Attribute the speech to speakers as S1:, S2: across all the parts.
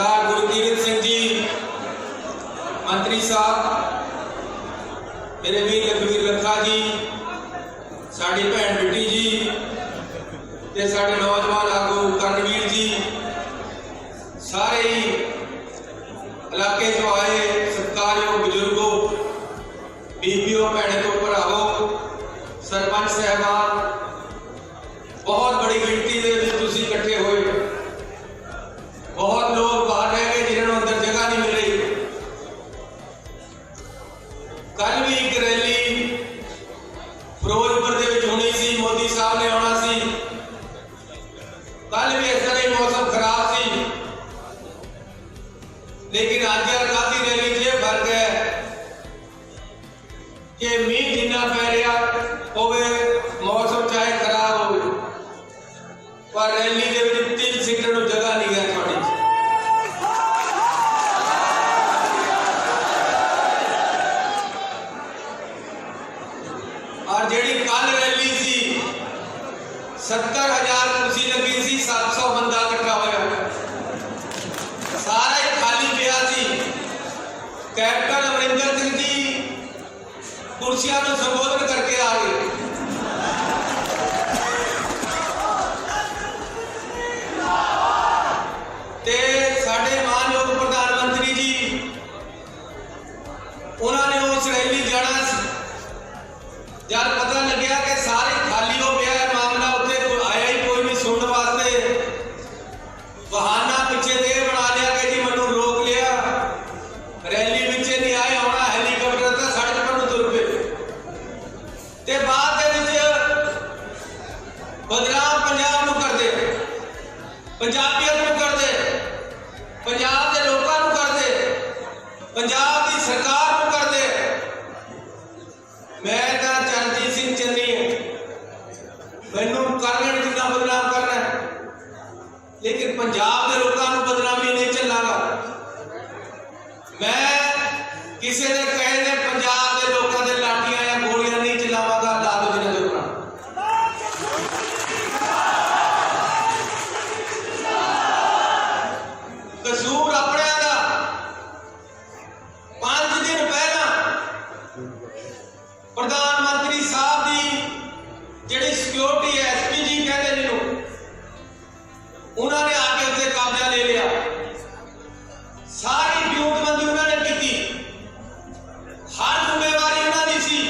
S1: सरदार गुरकीरत सिंह जी मंत्री साहब, मेरे वीर लखवीर लखा जी, साड़ी भैन बिटी जी ते साडे नौजवान आगू कर्णवीर जी, सारे ही इलाके चो आए सत्कारयोग बुजुर्गों, बीबियों, भैनों तो भरावो, सरपंच साहबान, बहुत बड़ी गिनती के इकट्ठे हुए। बहुत लोग बाहर रह गए जिन्होंने अंदर जगह नहीं मिल रही। कल भी एक रैली फिरोजपुर के होनी सी, मोदी साहब ने आना सी। कल भी इस तरह ही मौसम खराब सी, लेकिन आज काफी रैली से फर्क है कि मीह जिन्ना पै रहा होवे, मौसम चाहे खराब हो, पर रैली के 3 सीटर को जगह नहीं है थोड़ी। और जेड़ी कल रैली सी 70,000 कुर्सी लगी सी, 700 बंदा इकट्ठा होया, सारा ही खाली पिया सी। कैप्टन अमरिंदर सिंह जी कुर्सियां को संबोधन करके आ गए। ते साडे मानयोग प्रधानमंत्री जी उन्होंने उस रैली जाना, जब पता लग्या कि सारे खाली हो गया है मामला, उत्ते आया ही कोई नहीं सुनने वास्ते, बहाना पिछे दे बना लिया कि जी मैनू रोक लिया, रैली पिछे नहीं आए, आना हैलीकॉप्टर था, सड़क पर तुर पे। ते बाद बदनाम पंजाब नूं कर दे, पंजाबियत नूं कर दे, पंजाब के लोगों को कर दे, पंजाब की सरकार को कर दे। मैं तो चरणजीत सिंह चन्नी मैनू कर लेने जितना बदनाम करना है, लेकिन पंजाब के लोगों को बदनामी नहीं चलागा। मैं किसी ने कहे ने पंजाब के लोगों के लाठियां या गोलियां नहीं चलावागा, ला दो जिन्हें जो कसूर अपने का। 5 दिन पहला प्रधानमंत्री साहब की जी सिक्योरिटी एसपी जी कहते जिन्होंने, उन्होंने आके उससे कब्जा ले लिया, सारी ड्यूटबंदी उन्होंने की, हर जिम्मेवारी उन्होंने सी।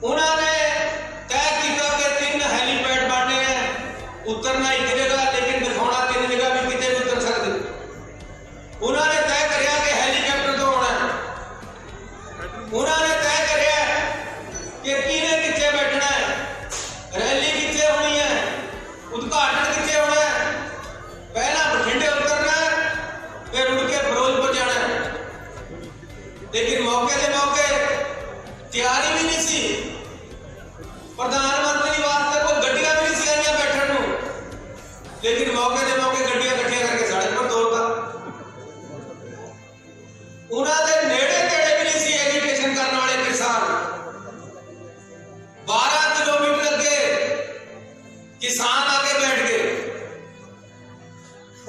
S1: उन्होंने तय किया कि 3 हेलीपैड बांटे हैं, उतरना एक जगह लेकिन दिखाना 3 जगह भी कितने उतर सकते। उन्होंने तय किया कि हेलीकॉप्टर तो होना है, उन्होंने तय किया कि किने किथे बैठना है, रैली किथे होनी है, उद्घाटन किथे होना है, पहला बठिंडे उतरना है, फिर उड़ के फिरोजपुर जाना है। लेकिन मौके के मौके तैयारी भी नहीं सी, प्रधानमंत्री वास्ते कोई गड्डियां भी नहीं सी आईयां बैठन नूं, लेकिन मौके के मौके गड्डियां इकट्ठियां करके सड़क पर तोड़ता। उन्होंने नेड़े तेड़े भी नहीं सी एजुकेशन करने वाले किसान, 12 किलोमीटर अगे किसान आके बैठ गए,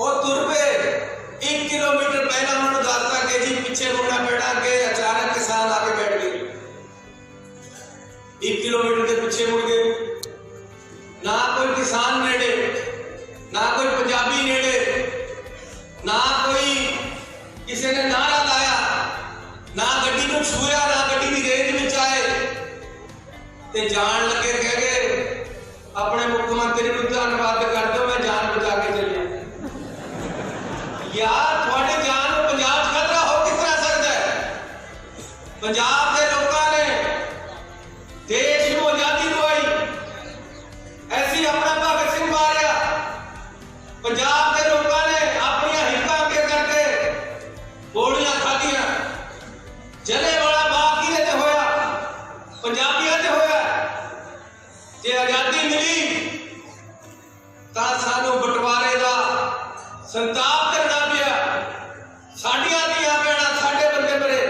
S1: और तुर पे 1 किलोमीटर पहला उन्होंने दसता कि जी पीछे मुड़ना पैना, के अचानक किसान आके बैठ गए, 1 किलोमीटर के पीछे मुड़ गए। ना कोई किसान नेड़े, ना कोई पंजाबी नेड़े, ना कोई किसी ने नारा लाया, ना गड्डी को छूया, ना गड्डी की रेंज में आए, ते जान लगे कह गए अपने मुख्यमंत्री को धन्यवाद कर दो, मैं जान बचा के चलिया। यार थोड़ी जान पंजाब खतरा हो किस तरह सकता है? पंजाब के लोगों ने देश को आजादी दवाई, ऐसी अपना भगत सिंह मारिया, पंजाब के लोगों ने अपनी हिक्का के करके गोलियां खादियां, जले वाला बाग किने ते होया, पंजाबियों ते होया। जे आजादी मिली तां सानू बंटवारे दा संताप करना पिया, साडियां धीआं भैणां साडे बंदे मरे,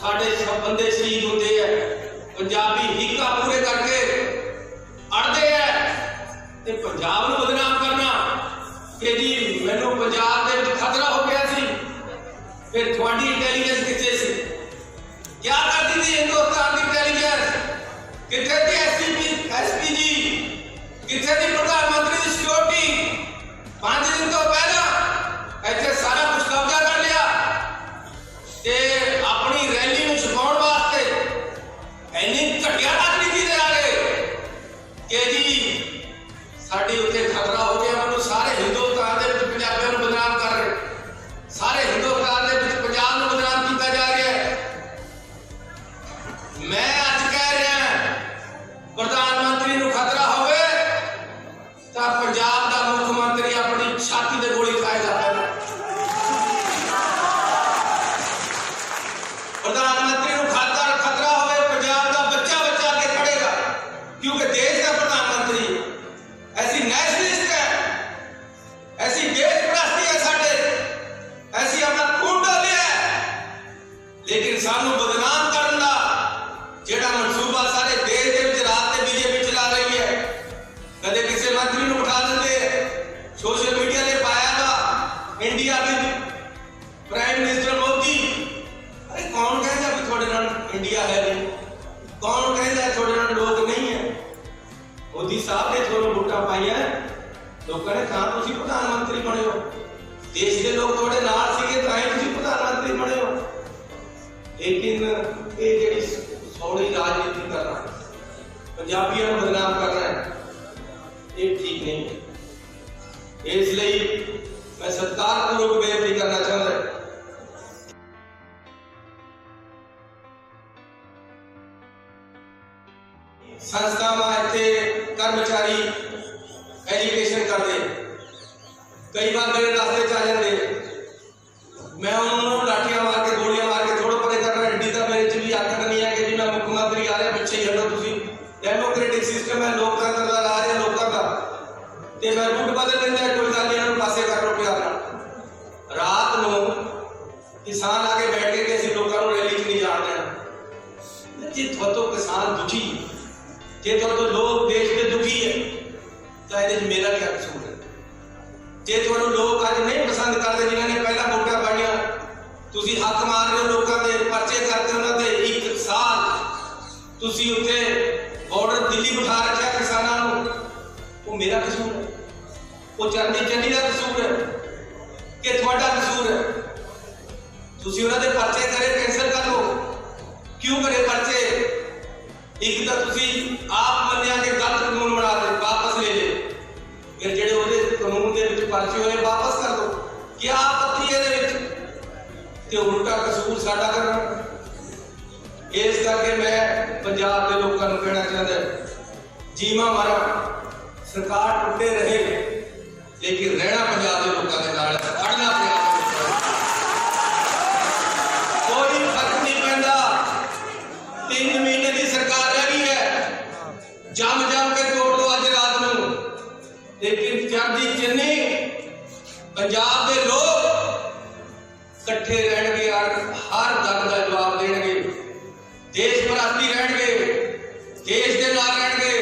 S1: साढ़े सब बंदे शहीद होते हैं, पंजाबी हिक्का पूरे करके अड़ते हैं ते पंजाब नूं बदनाम करना कि जी मैनू पंजाब दे विच खतरा हो गया सी। फिर थोड़ी इंटैलीजेंस किथे सी? क्या करती थी हिंदुस्तान की इंटैलीजेंस? किथे थी एसपीजी? किथे थी प्रधानमंत्री की सिक्योरिटी? 5 दिन तो पहला इत्थे सारा कुछ कब्जा कर लिया ते अपनी रैली में छुपाउण वास्ते इन्नी घटिया राजनीति दे आ गए कि जी साडे उत्ते खतरा हो गया। उन्होंने सारे हिंदुस्तान दे विच पंजाबियों नूं बदनाम कर रहे, सारे हिंदुस्तान दे विच पंजाब नूं बदनाम कीता जा रहा है। मैं अज कह रहा प्रधानमंत्री नूं खतरा होवे तां पंजाब दा मुख्यमंत्री अपनी छाती ते गोली खाएगा। प्रधानमंत्री नूं खतरा होवे पंजाब दा बच्चा बच्चा के खड़ेगा, क्योंकि देश का प्रधानमंत्री ऐसी नेशनलिस्ट है, ऐसी देशभक्ति है, साडे ऐसी अपना खून डालिया है। लेकिन सानू बदनाम करन दा जेड़ा मनसूबा सारे देश दे विच रात ते बीजेपी चला रही है, कदे किसी मंत्री नूं उठा देंदे, सोशल मीडिया ते पाया वा India which prime minister Modi. अरे कौन कहता कि थोड़े नाल इंडिया है नहीं? कौन कहता है थोड़े नाल लोग नहीं है? मोदी साहब ने थोड़े वोटां पाइयां, लोगों ने कहा तुसीं प्रधानमंत्री बने हो, देश के लोग थोड़े नाल सीगे तां ही तुसीं प्रधानमंत्री बने हो। लेकिन ये जिहड़ी सौड़ी राजनीति करना, पंजाबियों को बदनाम करना है, ये ठीक नहीं है। इसलिए मैं सत्कारपूर्वक बेनती करना चाहता संस्थावां इत्थे कर्मचारी एजुकेशन करते, कई बार मेरे रास्ते च आ जाते, मैं उन्होंने लाठियां मार के गोलियां मार के थोड़ा परे करना। एडी तो मेरे च भी आखड़ नहीं है कि जी मैं मुख्यमंत्री आ रहा पिछे ही हटो, तुसीं डेमोक्रेटिक सिस्टम है, लोकतंत्र का राज है लोगों का, तो मैं रूट बदल लेंदा, कोई गल नहीं, इन्होंने पासे कर लो प्यार नाल। रात नूं किसान आके बैठ के असीं लोकां नूं रैली च नहीं जाण देना। जे थोतों किसान दुखी, जे तो लोग देश के दुखी है तो ये मेरा क्या कसूर है? जे तुहानू लोग अज नहीं पसंद करते, जिन्होंने पहला वोटां पाइयां, तुसीं हक मार रहे हो लोगों के, परचे करते उन्होंने 1 साल तुसीं उत्थे बॉर्डर दिल्ली बिठा रखा किसानों को, वो मेरा कसूर है? वो चरनी चन्नी का कसूर है कि तुहाडा कसूर है? तुसीं उन्होंने परचे करे कैंसल कर लो, क्यों करे परचे? एक तो तुसीं आप मन्निया कि गलत कानून बना दे, वापस ले ले, फिर जेडे ओहदे कानून दे विच परचे होए वापस कर दो। क्या आपत्ति है दे विच? ते उल्टा कसूर साडा करना। इस करके मैं पंजाब के लोगों को कहना चाहता, जीवा मारा सरकार टुटे रहे, लेकिन रहना पंजाब के लोगों के नाल, खड़ना पंजाब कोई फर्क नहीं पैंदा। 3 महीने की सरकार रह गई है, जम के तोड़ दो अज रात नूं, लेकिन चढ़दी चन्नी पंजाब के लोग कट्ठे रहणगे, हर गल का जवाब देणगे, देशभक्ति रहणगे, देश के नाल रहणगे,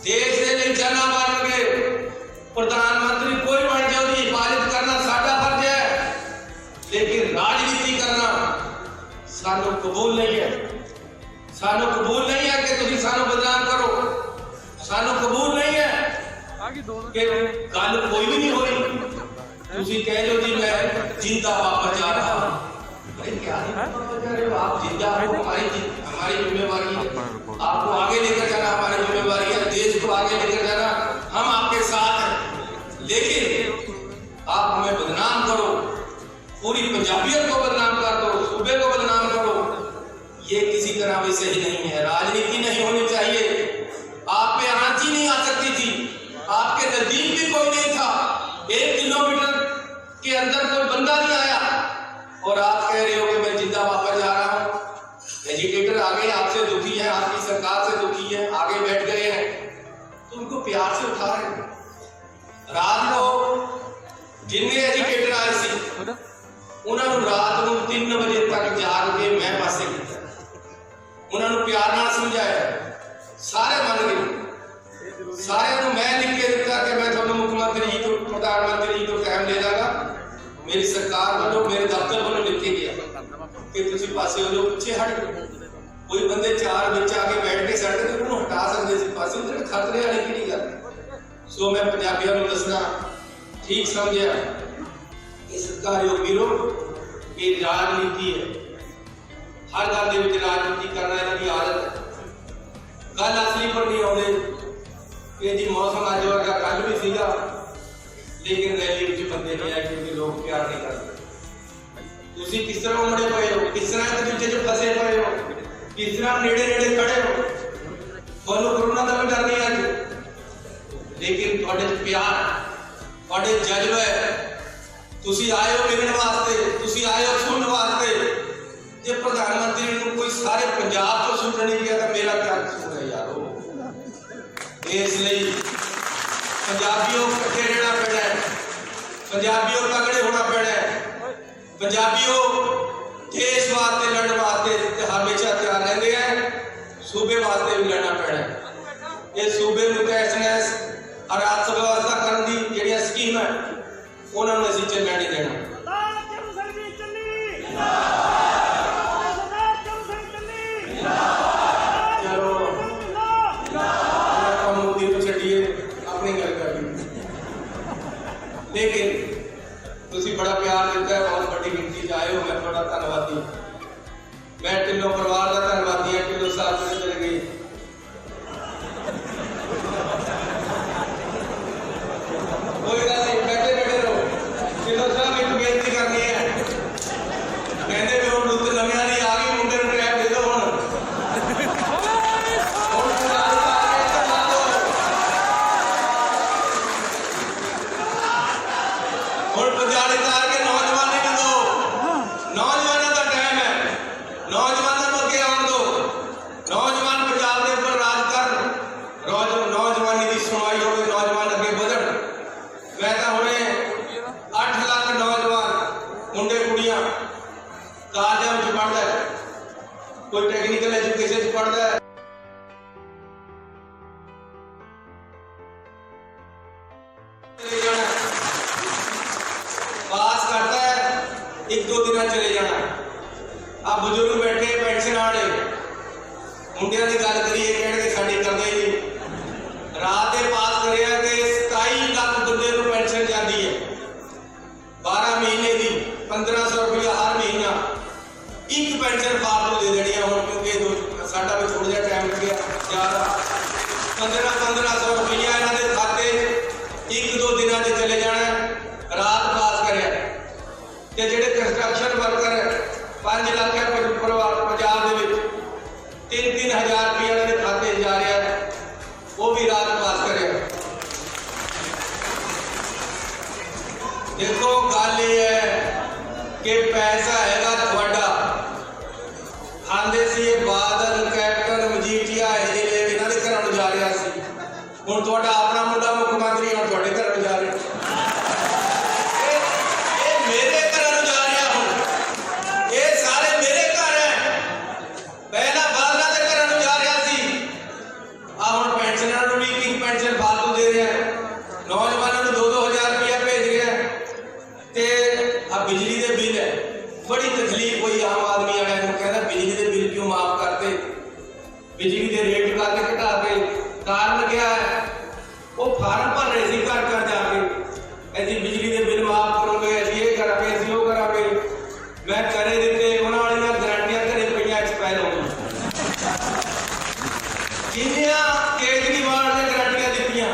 S1: देश के लिए जाना मारनगे। प्रधानमंत्री कोई बन जाए उसकी हिफाजत करना साडा फर्ज है, लेकिन राजनीति करना सानू कबूल नहीं है। सानू कबूल नहीं है कि तुसीं सानू बदनाम करो, सानू कबूल नहीं है कि गल कोई भी नहीं होई। तुसीं कह लो जी मैं जिंदा वापस जा रहा हूं, अरे क्या आप जिंदा हो? हमारी जिम्मेवारी है, आपको आगे लेकर जाना हमारी जिम्मेवारी है, देश को आगे लेकर जाना, हम आपके साथ हैं। लेकिन आप हमें बदनाम करो, पूरी पंजाबियत को बदनाम कर दो, सूबे को बदनाम करो, ये किसी तरह भी सही नहीं है। राजनीति नहीं होनी चाहिए। आप पे आंच ही नहीं आ सकती थी, आपके नजदीक भी कोई नहीं था, 1 किलोमीटर के अंदर कोई बंदा नहीं आया, और आप कह रहे हो कि मैं जिंदा वापस जा रहा हूं। एजुकेटर आगे आपसे दुखी है, आपकी सरकार से दुखी है, आगे बैठ गए हैं, तो उनको प्यार से उठा रहे हैं। रात को जिन्हें एजुकेटर आए सी उन्होंने रात को 3 बजे तक जाग के मैं बस उन्होंने प्यार नाल समझाया, सारे मन गए। सारे मैं लिख के दिता कि मैं थोड़ा मुख्यमंत्री जी तो प्रधानमंत्री जी तो टाइम ले जागा, मेरी सरकार वालों मेरे दफ्तर वालों लिखे गया कि तुम पासे हो जाओ, पीछे हट गए। कोई बंदे चार बिच आके बैठ के सड़क ते उन्होंने हटा सकते थे पासे, उन्होंने खतरे वाली की गल। सो मैं पंजाबियों को दसना ठीक समझिया कि सरकार वीरो ये राजनीति है, हर गल दे विच राजनीति करना इन्हां दी आदत है। गल असली पर नहीं आउंदे कि जी मौसम अज वर्गा कल भी सीगा, लेकिन रैली विच बंदे नहीं आए क्योंकि लोग प्यार नहीं करते। तुसीं किस तरह उमड़े पए हो, किस तरह एक दूजे च फसे पए हो, किस तरह नेड़े नेड़े खड़े हो। तुहानूं कोरोना का भी डर नहीं अज, लेकिन तुहाडे च प्यार, तुहाडे जज्बा है। तुसीं आए हो मिलण वास्ते, तुसीं आए हो सुनने वास्ते। जे प्रधानमंत्री नूं कोई सारे पंजाब तो सुन नहीं गया तो मेरा क्या कसूर है यारो। इसलिए पंजाबियों इकट्ठे रहना पैना है, पंजाबियों तगड़े होना पैना है, पंजाबियों देश वास्ते लड़ने वास्ते हमेशा तैयार रहते हैं, सूबे वास्ते भी लड़ना पैना है। ये सूबे में तहस और अर्थव्यवस्था करने की जिहड़ियां स्कीम है उन्होंने असीं चलना नहीं देना। लेकिन तुसी बड़ा प्यार दिता है, बहुत बड़ी गिनती आए हो, मैं बड़ा धन्यवादी। मैं ढिल्लों परिवार का धन्यवादी है। ढिल्लों साहब से चले गए, कोई गल नहीं, बैठे बैठे रहो। ढिल्लों साहब एक बेनती करनी है, कहते भी हम लुत्त नविया नहीं आ गई, मुंडे नूं ट्रैक दे दो हुण पंजाबी तार के नौजवान ने दो, नौजवानों का टाइम है, नौजवानों को अगे आने दो। नौजवान पंजाब के ऊपर राज कर, नौजवानी की सुनवाई हो, नौजवान अगे बढ़न। मैं तो हुणे 8 लाख नौजवान मुंडे कुड़ियां कालजां में पढ़दा है, कोई टैक्नीकल एजुकेशन पढ़दा है, पास करता है, 1-2 दिन चले जाना। आ बुजुर्ग बैठे पेंशन वाले मुंडिया की गल करिए, कह साड़ी करते ही रात में पास करिया कि 27 लाख बंदे को पेंशन जाती है, 12 महीने की 1500 रुपया हर महीना। एक पेंशन फालतू दे देनी है हम, क्योंकि साडा भी थोड़ा जहा टाइम लग गया। 1500 रुपया इन्हों के खाते 1-2 दिन से चले जाना। रात पास करे ते जेडे कंस्ट्रक्शन वर्कर 5 लाख परिवार पंजाब दे विच 3-3 हज़ार रुपया इन्होंने खाते जा रहा है, वो भी रात पास करे। देखो गल ये है कि पैसा हैगा तुहाडा, आंदे सी बादल कैप्टन मजीठिया इन्हों के घर जा रहा सी, हुण तुहाडा अपना मुंडा मुख्यमंत्री हुण तुहाडे घर जा रहा। नौजवानों को 2-2 हज़ार रुपया भेज रहा है। बिजली के बिल है, बड़ी तकलीफ हुई आम आदमी वाले को, कहना बिजली के बिल क्यों माफ करते, बिजली के रेट करके घटाते। कारण क्या है, वो फार्म भर रहे थे घर घर जाके, ऐसी बिजली के बिल माफ करोगे, ऐसी ये करेंगे, ऐसी वो करेंगे। मैं करे दिते, उन्होंने गारंटियां घरे पे एक्सपायर हो गई। जिन्नियां केजरीवाल ने गारंटियां दित्तियां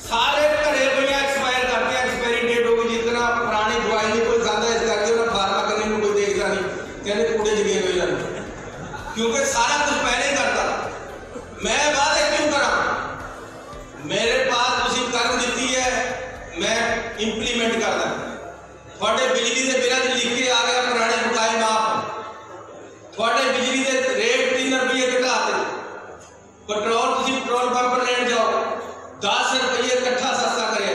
S1: सारे घरे पे एक्सपायर करते, एक्सपायरी डेट हो गई। जितना पुरानी दवाई नहीं कोई खाता, इस करके उन्हें फार्मा करने में कोई देखता नहीं, कहते कूड़े च गए हुए जाने, क्योंकि सारा कुछ पहले ही करता। मैं वादे क्यों करा, मेरे पास तुसीं कर दी है, मैं इंप्लीमेंट करदा। थोड़े बिजली के बिलों लिख के आ गया पुराने बकाए माफ, थोड़े बिजली के रेट 3 रुपये घटाते। पेट्रोल तुसीं पेट्रोल पंप पर लेन जाओ 10 रुपये इकट्ठा सस्ता करे,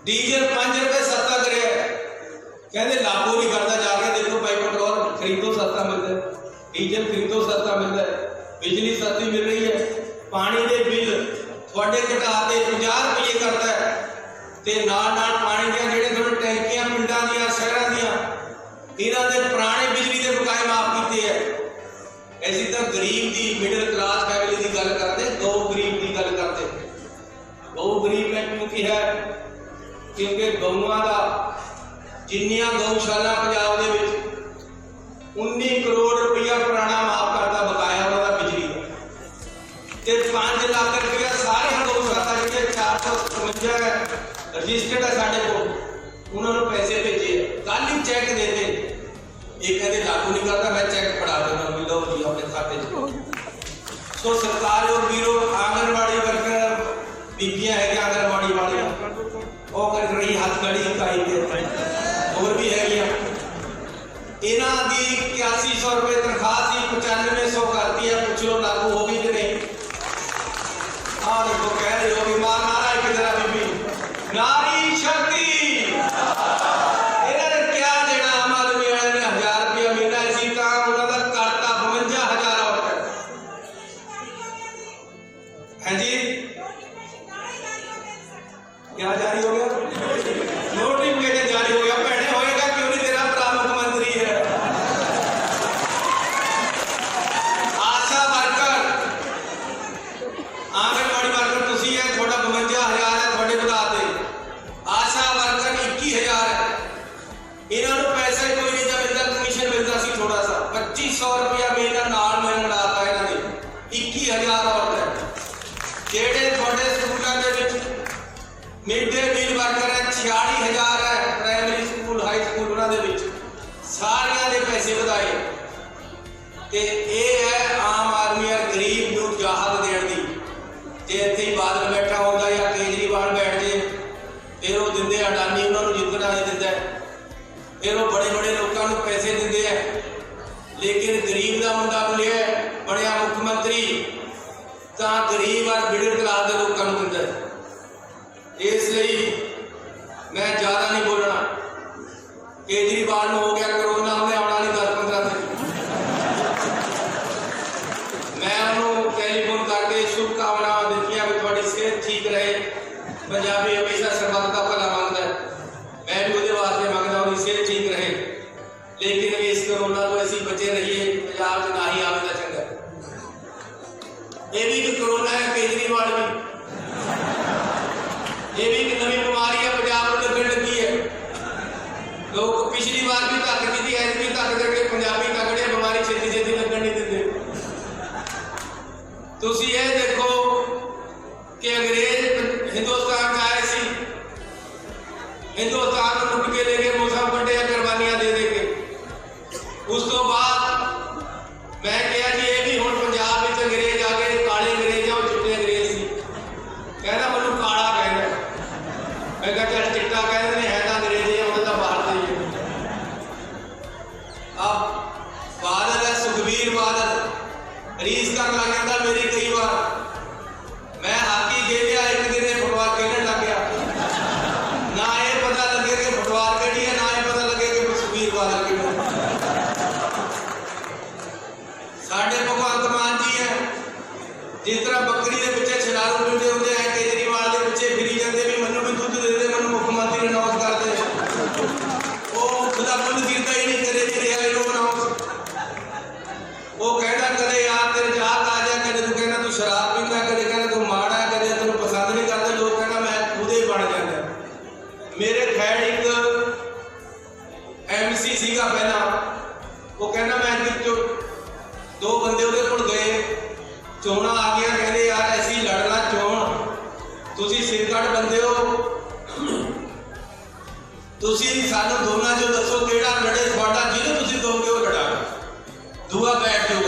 S1: डीजल 5 रुपये सस्ता करे, कहते लागू नहीं करता। जाके देखो भाई पेट्रोल खरीदो सस्ता मिलता है, डीजल फ्री तो सस्ता मिलता है, बिजली सस्ती मिल रही है, पानी के बिल थोड़े घटा के 50 रुपये करता है, तो नाल पानी दियां जिहड़े थोड़े टैंकियां पिंडां दियां शहरां दियां इन्हां दे पुराने बिजली के बकाए माफ किए है। ऐसी तो गरीब की मिडल क्लास फैमिली की गल करते, दो गरीब की गल करते। दो गरीब मैं क्यों कहा? क्योंकि गऊआं का जिन्नियां गऊशाला पंजाब दे विच 19 करोड़ रुपया पुराना माफ करता बकाया उन्होंने बिजली का, 5 लाख रुपया सारे गऊशाला जो 455 है रजिस्टर्ड है साढ़े को, उन्होंने पैसे भेजे, कल ही चैक देते, ये कहते लागू नहीं करता, मैं चैक पढ़ा देना लो जी अपने खाते च। सो सरकार और वीरो आंगनबाड़ी वर्कर बीबियां है आंगनबाड़ी वाली वो कर रही हाथ खड़ी इकाई के और भी है इन्हां दी 8100 रुपए तनख्वाह थी, 9500 करती है, पूछ लो लागू होगी कि नहीं? हाँ देखो कह रही होगी, मां नारा है कि जरा बीबी नारी शक्ति क्या जारी हो गया? नोटिफिकेशन जारी हो गया। भैने होएगा क्यों नहीं, तेरा भरा मुख्यमंत्री है। आशा वर्कर आंगनबाड़ी वर्कर तुसी है, थोड़ा 52,000 है थोड़े बताते, आशा वर्कर 21,000 है, इन्होंने पैसा कोई नहीं मिलता, कमीशन मिलता सी थोड़ा सा 2500 रुपया महीना नाल में मिलाता इन्होंने 21,000 औरत है। जेडे थोड़े स्कूलों के मिड डे मील वर्कर है 46,000 है, प्राइमरी स्कूल हाई स्कूल उन्होंने सारिया के पैसे बढ़ाए, तो यह है आम आदमी और गरीब को राहत देने की। जे इतने ही बादल बैठा होता या केजरीवाल बैठ जाए फिर वो देंगे, अडानी उन्होंने जितना नहीं दिता, फिर वो बड़े बड़े लोगों को पैसे देंगे है, लेकिन गरीब का मुंडा मिले बनया मुख्यमंत्री तो गरीब और मिडिल क्लास के लोगों को दिता है। इसलिए मैं ज़्यादा नहीं बोलना, केजरीवाल हो गया कोरोना, उन्हें आना नहीं 10-15 दिन, मैं उन्होंने टेलीफोन करके शुभकामनाएं दिखियां भी थोड़ी सेहत ठीक रहे। पंजाबी हमेशा सरबत का भला मांगता है, मैं भी वो वास्ते मांगता हूँ सेहत ठीक रहे, लेकिन इस कोरोना तो ऐसी बचे रहिए पंजाब से ना ही आवे तो चंगा। ये भी एक कोरोना है, केजरीवाल भी, ये भी एक नवी बीमारी है, पंजाब में लगन लगी है। लोग पिछली बार भी तक दी थी, ऐसी भी तक करके पंजाबी तगड़े बीमारी छेती छेती लगन नहीं देते। तुसी ये देखो कि अंग्रेज हिंदुस्तान आए सी, हिंदुस्तान को लुट के लेके मूसा बड़े कुर्बानियां दे देंगे। उस तो बाद मैं कहा जी ये भी हुण पंजाब में अंग्रेज आ गए, काले अंग्रेज और चिट्टे अंग्रेज सी, कहना मैं काला कहना, मैं कहा चल चिट्टा कहते है तो अंग्रेज है, उन्होंने बाहर से अब बादल है सुखबीर बादल रीस कर लग जाता मेरी कई बार, मैं हाकी खेलिया एक दिन फुटबॉल खेलने लग गया, ना ये पता लगे कि फुटबॉल खेली है, ना ये पता लगे कि सुखबीर बादल खेली। साढ़े भगवंत मान जी है, जिस तरह बकरी के पिछे छलारू पीते होंगे हैं, केजरीवाल के पिछे फिरी जाते भी मैनू भी दुध दे दे, मैनू मुख्यमंत्री अनाउंस कर दे, वो खुदा खुद गिरता ही नहीं करे जी रिहा लोग अनाउंस। वो कहना कदे यार तेरे जात आ जाए, कदे तू कहना तू शराब पीता, कदे कहना तू माड़ा है, कदे तेन पसंद नहीं करते लोग, कहना मैं खुद ही बन जाता। मेरे खैर एक MC सीगा पहला, वो कहना मैं दो बंदे उहदे कोल गए, चोणा आ गया, कहते यार ऐसी लड़ना चोण, तुसी सिरकट बंदे हो, तुसी सानू दोनों चो दसो केड़ा लड़े, थोड़ा जिन्होंने तुसी दोगे वो लड़ा, दूआ बैठ जाओ